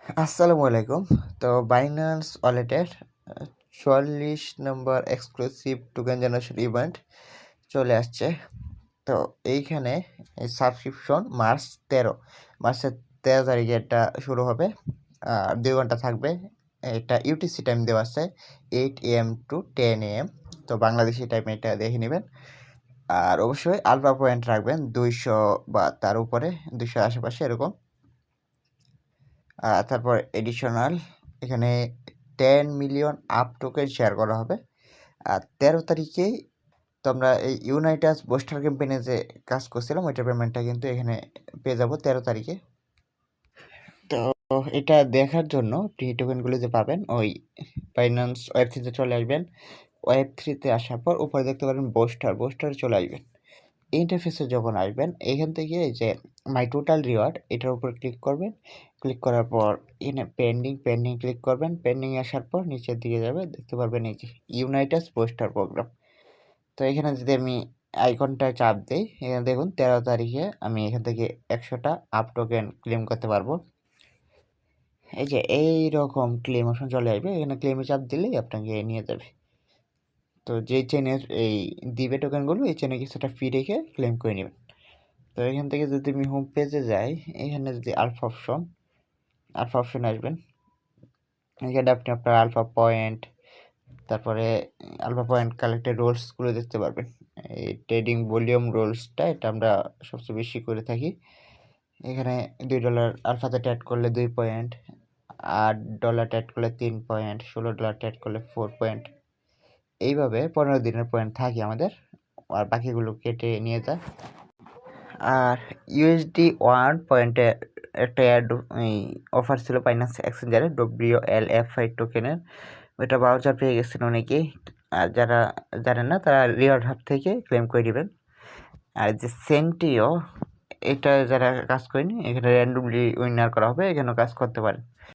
আসসালামু আলাইকুম। তো বাইন্যান্স ওয়ালেটের ৪৪ নম্বর এক্সক্লুসিভ টোকেন জেনারেশন ইভেন্ট চলে আসছে। তো এইখানে এই সাবস্ক্রিপশন মার্চের ১৩ তারিখে এটা শুরু হবে। ২ ঘন্টা থাকবে। এটা ইউটিসি টাইম দেওয়া আছে 8 AM টু 10 AM। তো বাংলাদেশি টাইমে এটা দেখে নেবেন। আর অবশ্যই আলফা পয়েন্ট রাখবেন ২০০ বা তার উপরে, ২০০ আশেপাশে এরকম। তারপর এডিশনাল এখানে 10 মিলিয়ন আপ টোকেন শেয়ার করা হবে। আর ১৩ তারিখেই তো আমরা এই ইউনাইটাস বুস্টার ক্যাম্পেইনে যে কাজ করছিলাম ওইটার পেমেন্টটা কিন্তু এখানে পেয়ে যাব ১৩ তারিখে। তো এটা দেখার জন্য আপনি টোকেনগুলো যে পাবেন ওই বাইন্যান্স ওয়েব 3-তে চলে আসবেন। ওয়েব 3-তে আসার পর উপরে দেখতে পারেন বুস্টারে চলে আসবেন। ইন্টারফেসে যখন আসবেন এখান থেকে এই যে মাই টোটাল রিওয়ার্ড এটার উপর ক্লিক করবেন। ক্লিক করার পর এখানে পেন্ডিং ক্লিক করবেন। পেন্ডিং আসার পর নিচের দিকে যাবে, দেখতে পারবেন এই যে ইউনাইটাস বুস্টার প্রোগ্রাম। তো এখানে যদি আমি আইকনটায় চাপ দিই, এখানে দেখুন ১৩ তারিখে আমি এখান থেকে ১০০টা আপ টোকেন ক্লেম করতে পারবো। এই যে এইরকম ক্লেম অপশন চলে আসবে, এখানে ক্লেমে চাপ দিলেই আপনাকে নিয়ে যাবে। তো যে চেনের এই দিবে টোকেনগুলো এই চেনে কিছুটা ফি রেখে ক্লেম করে নেবেন। তো এখান থেকে যদি আমি হোম পেজে যাই, এখানে যদি আলফা অপশনে আসবেন। এখানে আপনি আপনার আলফা পয়েন্ট, তারপরে আলফা পয়েন্ট কালেক্টেড রোলসগুলো দেখতে পারবেন। এই ট্রেডিং ভলিউম রোলসটা এটা আমরা সবচেয়ে বেশি করে থাকি। এখানে $2 আলফাতে অ্যাড করলে 2 পয়েন্ট, $8 অ্যাড করলে 3 পয়েন্ট, $16 অ্যাড করলে 4 পয়েন্ট। এইভাবে 15 দিনের পয়েন্ট থাকে আমাদের, আর বাকিগুলো কেটে নিয়ে যায়। আর ইউএসডি 1 পয়েন্টে একটা অ্যাড অফার ছিল বাইন্যান্স এক্সচেঞ্জারে WLFI টোকেনের। ওইটা ভাউচার পেয়ে গেছেন অনেকেই। আর যারা জানেন না তারা রিওয়ার্ড হাব থেকে ক্লেম করে নেবেন। আর যে সেন্টিও, এটা যারা কাজ করেনি এখানে র্যান্ডমলি উইনার করা হবে, এখানেও কাজ করতে পারেন।